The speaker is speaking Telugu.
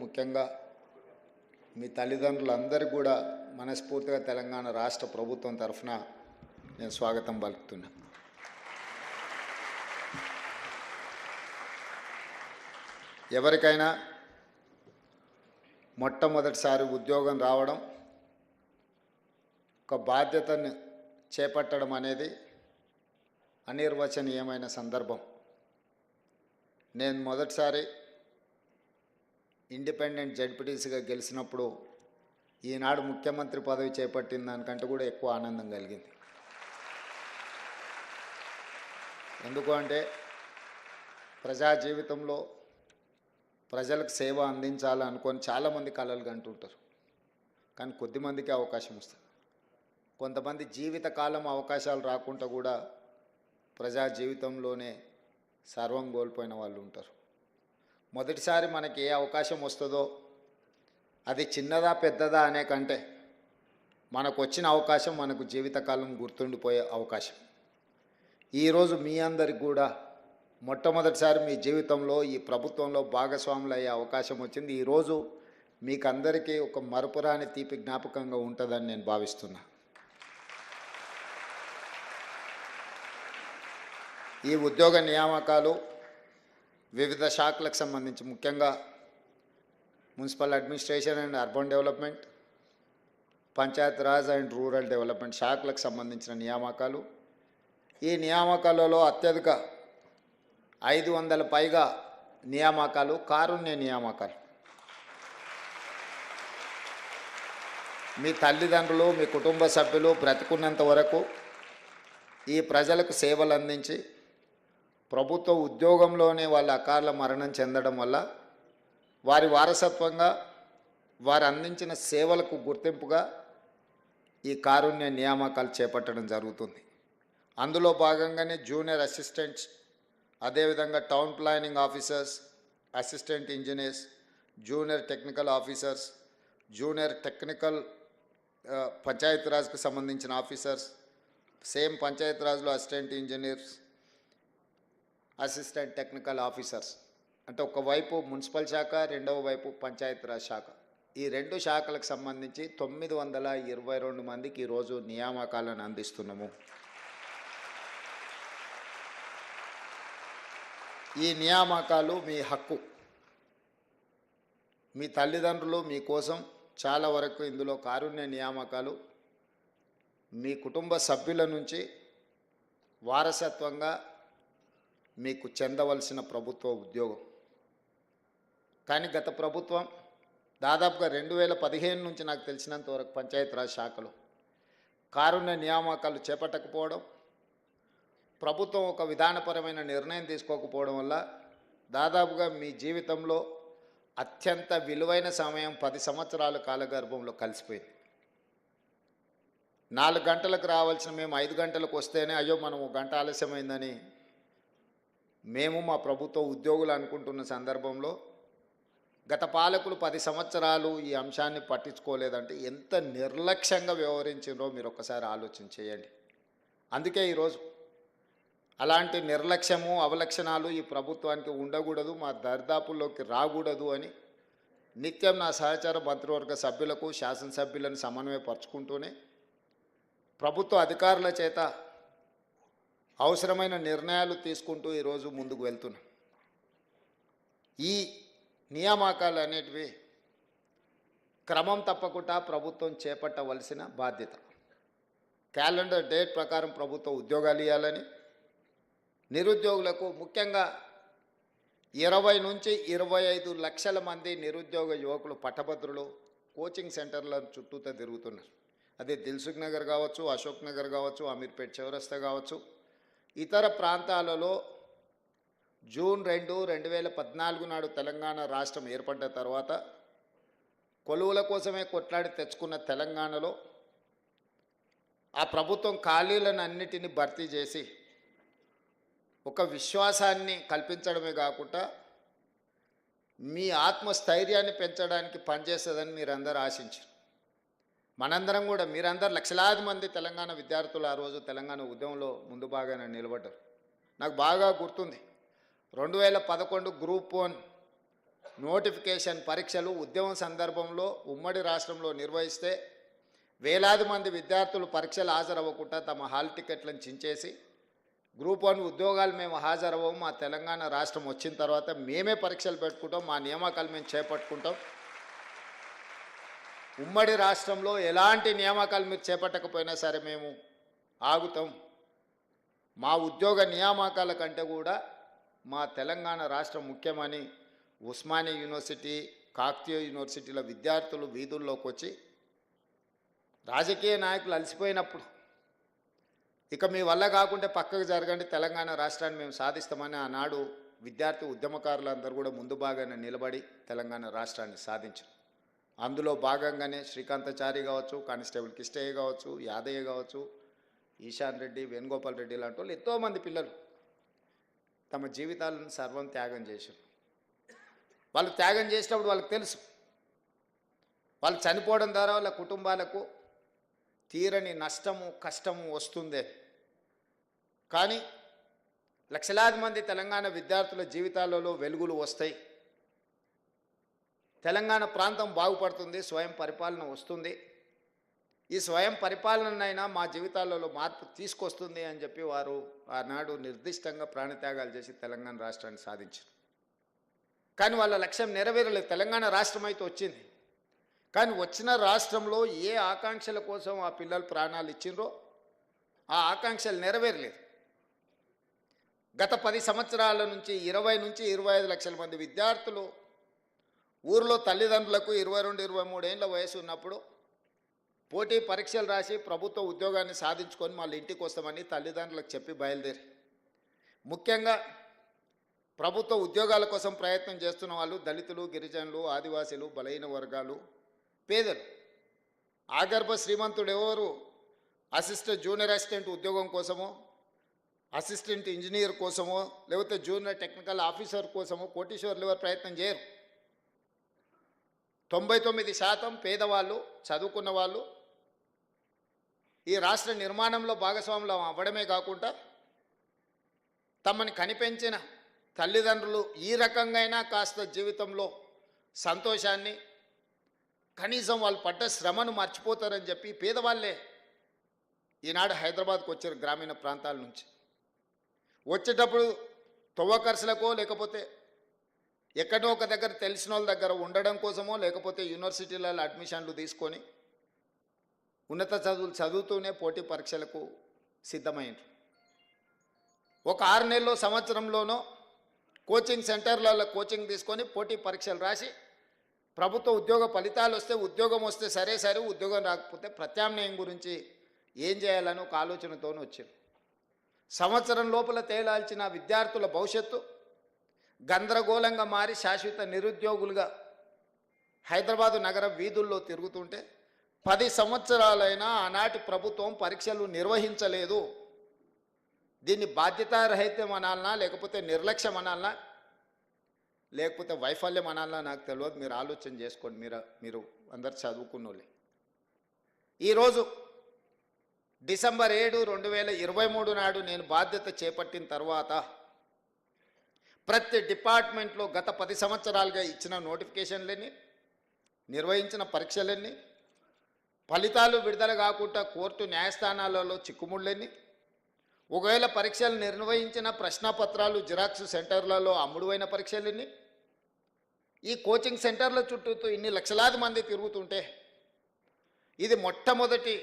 ముఖ్యంగా మీ తల్లిదండ్రులందరూ కూడా మనస్ఫూర్తిగా తెలంగాణ రాష్ట్ర ప్రభుత్వం తరఫున నేను స్వాగతం పలుకుతున్నా. ఎవరికైనా మొట్టమొదటిసారి ఉద్యోగం రావడం, ఒక బాధ్యతను చేపట్టడం అనేది అనిర్వచనీయమైన సందర్భం. నేను మొదటిసారి ఇండిపెండెంట్ జడ్పీటీసీగా గెలిచినప్పుడు ఈనాడు ముఖ్యమంత్రి పదవి చేపట్టిన దానికంటే కూడా ఎక్కువ ఆనందం కలిగింది. ఎందుకు అంటే ప్రజా జీవితంలో ప్రజలకు సేవ అందించాలనుకొని చాలామంది కలలు కంటుంటారు, కానీ కొద్దిమందికి అవకాశం వస్తుంది. కొంతమంది జీవితకాలం అవకాశాలు రాకుండా కూడా ప్రజా జీవితంలోనే సర్వం కోల్పోయిన వాళ్ళు ఉంటారు. మొదటిసారి మనకి ఏ అవకాశం వస్తుందో అది చిన్నదా పెద్దదా అనే కంటే మనకు వచ్చిన అవకాశం మనకు జీవితకాలం గుర్తుండిపోయే అవకాశం. ఈరోజు మీ అందరికి కూడా మొట్టమొదటిసారి మీ జీవితంలో ఈ ప్రభుత్వంలో భాగస్వాములు అయ్యే అవకాశం వచ్చింది. ఈరోజు మీకు అందరికీ ఒక మరపురాని తీపి జ్ఞాపకంగా ఉంటుందని నేను భావిస్తున్నా. ఈ ఉద్యోగ నియామకాలు వివిధ శాఖలకు సంబంధించి, ముఖ్యంగా municipal administration and urban development, Panchayat Raj and rural development శాఖలకు సంబంధించిన నియామకాలు. ఈ నియామకాలలో అత్యధిక 500 పైగా నియామకాలు కారుణ్య నియామకాలు. మీ తల్లిదండ్రులు, మీ కుటుంబ సభ్యులు బ్రతికున్నంత వరకు ఈ ప్రజలకు సేవలు అందించి ప్రభుత్వ ఉద్యోగంలోనే వాళ్ళ అకాల మరణం చెందడం వల్ల వారి వారసత్వంగా వారు అందించిన సేవలకు గుర్తింపుగా ఈ కారుణ్య నియామకాలు చేపట్టడం జరుగుతుంది. అందులో భాగంగానే జూనియర్ అసిస్టెంట్స్, అదేవిధంగా town planning officers, assistant engineers, junior technical officers, junior technical పంచాయతీరాజ్కు సంబంధించిన ఆఫీసర్స్, సేమ్ పంచాయతీరాజ్లో assistant engineers, assistant technical officers. అంటే ఒకవైపు మున్సిపల్ శాఖ, రెండవ వైపు పంచాయతీరాజ్ శాఖ. ఈ రెండు శాఖలకు సంబంధించి 922 మందికి ఈరోజు నియామకాలను అందిస్తున్నాము. ఈ నియామకాలు మీ హక్కు. మీ తల్లిదండ్రులు మీకోసం చాలా వరకు ఇందులో కారుణ్య నియామకాలు మీ కుటుంబ సభ్యుల నుంచి వారసత్వంగా మీకు చెందవలసిన ప్రభుత్వ ఉద్యోగం. కానీ గత ప్రభుత్వం దాదాపుగా 2015 నుంచి నాకు తెలిసినంత వరకు పంచాయతీరాజ్ శాఖలో కారుణ్య నియామకాలు చేపట్టకపోవడం, ప్రభుత్వం ఒక విధానపరమైన నిర్ణయం తీసుకోకపోవడం వల్ల దాదాపుగా మీ జీవితంలో అత్యంత విలువైన సమయం 10 సంవత్సరాల కాలగర్భంలో కలిసిపోయింది. 4 గంటలకు రావాల్సిన మేము 5 గంటలకు వస్తేనే అయ్యో మనం 1 గంట ఆలస్యమైందని మేము మా ప్రభుత్వ ఉద్యోగులు అనుకుంటున్న సందర్భంలో గత పాలకులు 10 సంవత్సరాలు ఈ అంశాన్ని పట్టించుకోలేదంటే ఎంత నిర్లక్ష్యంగా వ్యవహరించిందో మీరు ఒక్కసారి ఆలోచన చేయండి. అందుకే ఈరోజు అలాంటి నిర్లక్ష్యము, అవలక్షణాలు ఈ ప్రభుత్వానికి ఉండకూడదు, మా దర్దాపుల్లోకి రాకూడదు అని నిత్యం నా సహచార మంత్రివర్గ సభ్యులకు, శాసనసభ్యులను సమన్వయపరుచుకుంటూనే ప్రభుత్వ అధికారుల చేత అవసరమైన నిర్ణయాలు తీసుకుంటూ ఈరోజు ముందుకు వెళ్తున్నాం. ఈ నియామకాలు అనేటివి క్రమం తప్పకుండా ప్రభుత్వం చేపట్టవలసిన బాధ్యత. క్యాలెండర్ డేట్ ప్రకారం ప్రభుత్వ ఉద్యోగాలు ఇవ్వాలని, నిరుద్యోగులకు ముఖ్యంగా 20 నుంచి 25 లక్షల మంది నిరుద్యోగ యువకులు పట్టభద్రులు కోచింగ్ సెంటర్ల చుట్టూతో తిరుగుతున్నారు. అదే దిల్సుఖ్ నగర్ కావచ్చు, అశోక్ నగర్ కావచ్చు, అమీర్పేట్ చౌరస్తా కావచ్చు, ఇతర ప్రాంతాలలో జూన్ 2, 2014 నాడు తెలంగాణ రాష్ట్రం ఏర్పడ్డ తర్వాత కొలువుల కోసమే కొట్లాడి తెచ్చుకున్న తెలంగాణలో ఆ ప్రభుత్వం ఖాళీలను అన్నిటినీ భర్తీ చేసి ఒక విశ్వాసాన్ని కల్పించడమే కాకుండా మీ ఆత్మస్థైర్యాన్ని పెంచడానికి పనిచేస్తుందని మీరందరూ ఆశించారు. మనందరం కూడా, మీరందరూ లక్షలాది మంది తెలంగాణ విద్యార్థులు ఆ రోజు తెలంగాణ ఉద్యమంలో ముందు బాగానే నిలబడ్డారు. నాకు బాగా గుర్తుంది, 2011 గ్రూప్ 1 నోటిఫికేషన్ పరీక్షలు ఉద్యమం సందర్భంలో ఉమ్మడి రాష్ట్రంలో నిర్వహిస్తే వేలాది మంది విద్యార్థులు పరీక్షలు హాజరవ్వకుండా తమ హాల్ టికెట్లను చించేసి గ్రూప్ 1 ఉద్యోగాలు మేము హాజరవ్వము, మా తెలంగాణ రాష్ట్రం వచ్చిన తర్వాత మేమే పరీక్షలు పెట్టుకుంటాం, మా నియామకాలు మేము చేపట్టుకుంటాం, ఉమ్మడి రాష్ట్రంలో ఎలాంటి నియామకాలు మీరు చేపట్టకపోయినా సరే మేము ఆగుతాం, మా ఉద్యోగ నియామకాల కంటే కూడా మా తెలంగాణ రాష్ట్రం ముఖ్యమని ఉస్మానియా యూనివర్సిటీ, కాకతీయ యూనివర్సిటీల విద్యార్థులు వీధుల్లోకి వచ్చి రాజకీయ నాయకులు అలసిపోయినప్పుడు ఇక మీ వల్ల కాకుంటే పక్కకు జరగండి, తెలంగాణ రాష్ట్రాన్ని మేము సాధిస్తామని ఆనాడు విద్యార్థి ఉద్యమకారులందరూ కూడా ముందు భాగాన్ని నిలబడి తెలంగాణ రాష్ట్రాన్ని సాధించారు. అందులో భాగంగానే శ్రీకాంతాచారి కావచ్చు, కానిస్టేబుల్ కిష్టయ్య కావచ్చు, యాదయ్య కావచ్చు, ఈశాన్ రెడ్డి, వేణుగోపాల్ రెడ్డి లాంటి వాళ్ళు ఎంతోమంది పిల్లలు తమ జీవితాలను సర్వం త్యాగం చేశారు. వాళ్ళు త్యాగం చేసినప్పుడు వాళ్ళకి తెలుసు వాళ్ళు చనిపోవడం ద్వారా వాళ్ళ కుటుంబాలకు తీరని నష్టము కష్టము వస్తుందే. కానీ లక్షలాది మంది తెలంగాణ విద్యార్థుల జీవితాలలో వెలుగులు వస్తాయి, తెలంగాణ ప్రాంతం బాగుపడుతుంది, స్వయం పరిపాలన వస్తుంది, ఈ స్వయం పరిపాలనైనా మా జీవితాలలో మార్పు తీసుకొస్తుంది అని చెప్పి వారు ఆనాడు నిర్దిష్టంగా ప్రాణత్యాగాలు చేసి తెలంగాణ రాష్ట్రాన్ని సాధించారు. కానీ వాళ్ళ లక్ష్యం నెరవేరలేదు. తెలంగాణ రాష్ట్రం అయితే వచ్చింది, కానీ వచ్చిన రాష్ట్రంలో ఏ ఆకాంక్షల కోసం ఆ పిల్లలు ప్రాణాలు ఇచ్చిండ్రో ఆ ఆకాంక్షలు నెరవేరలేదు. గత 10 సంవత్సరాల నుంచి 20 నుంచి 25 లక్షల మంది విద్యార్థులు ఊరిలో తల్లిదండ్రులకు 22-23 ఏళ్ళ వయసు ఉన్నప్పుడు పోటీ పరీక్షలు రాసి ప్రభుత్వ ఉద్యోగాన్ని సాధించుకొని మళ్ళీ ఇంటికి వస్తామని తల్లిదండ్రులకు చెప్పి బయలుదేరి ముఖ్యంగా ప్రభుత్వ ఉద్యోగాల కోసం ప్రయత్నం చేస్తున్న వాళ్ళు దళితులు, గిరిజనులు, ఆదివాసీలు, బలహీన వర్గాలు, పేదలు. ఆగర్భ శ్రీమంతుడు ఎవరు అసిస్టెంట్ జూనియర్ అసిస్టెంట్ ఉద్యోగం కోసమో, అసిస్టెంట్ ఇంజనీర్ కోసమో, లేకపోతే జూనియర్ టెక్నికల్ ఆఫీసర్ కోసమో కోటీశ్వర్లు ఎవరు ప్రయత్నం చేయరు. 99% పేదవాళ్ళు, చదువుకున్న వాళ్ళు ఈ రాష్ట్ర నిర్మాణంలో భాగస్వాములు అవ్వడమే కాకుండా తమని కనిపెంచిన తల్లిదండ్రులు ఈ రకంగా కాస్త జీవితంలో సంతోషాన్ని, కనీసం వాళ్ళు పడ్డ శ్రమను మర్చిపోతారని చెప్పి పేదవాళ్ళే ఈనాడు హైదరాబాద్కు వచ్చారు. గ్రామీణ ప్రాంతాల నుంచి వచ్చేటప్పుడు తొవ్వ ఖర్చులకో, లేకపోతే ఎక్కడో ఒక దగ్గర తెలిసిన వాళ్ళ దగ్గర ఉండడం కోసమో, లేకపోతే యూనివర్సిటీలలో అడ్మిషన్లు తీసుకొని ఉన్నత చదువులు చదువుతూనే పోటీ పరీక్షలకు సిద్ధమైంది. ఒక 6 నెలల్లో సంవత్సరంలోనో కోచింగ్ సెంటర్లలో కోచింగ్ తీసుకొని పోటీ పరీక్షలు రాసి ప్రభుత్వ ఉద్యోగ ఫలితాలు వస్తే ఉద్యోగం వస్తే సరే, ఉద్యోగం రాకపోతే ప్రత్యామ్నాయం గురించి ఏం చేయాలని ఒక ఆలోచనతో వచ్చారు. సంవత్సరం లోపల తేలాల్చిన విద్యార్థుల భవిష్యత్తు గందరగోళంగా మారి శాశ్వత నిరుద్యోగులుగా హైదరాబాదు నగర వీధుల్లో తిరుగుతుంటే 10 సంవత్సరాలైనా ఆనాటి ప్రభుత్వం పరీక్షలు నిర్వహించలేదు. దీన్ని బాధ్యతారహిత్యం అనాలనా, లేకపోతే నిర్లక్ష్యం అనాలనా, లేకపోతే వైఫల్యం అనాలనా నాకు తెలియదు. మీరు ఆలోచన చేసుకోండి. మీరు అందరు చదువుకున్నోళ్ళే. ఈరోజు డిసెంబర్ 7, 2023 నాడు నేను బాధ్యత చేపట్టిన తర్వాత ప్రతి డిపార్ట్మెంట్లో గత 10 సంవత్సరాలుగా ఇచ్చిన నోటిఫికేషన్లన్నీ, నిర్వహించిన పరీక్షలన్నీ, ఫలితాలు విడుదల కాకుండా కోర్టు న్యాయస్థానాలలో చిక్కుముళ్ళన్నీ, ఒకవేళ పరీక్షలు నిర్వహించిన ప్రశ్నపత్రాలు జిరాక్స్ సెంటర్లలో అమ్ముడువైన పరీక్షలన్నీ, ఈ కోచింగ్ సెంటర్ల చుట్టూ ఇన్ని లక్షలాది మంది తిరుగుతుంటే ఇది మొట్టమొదటి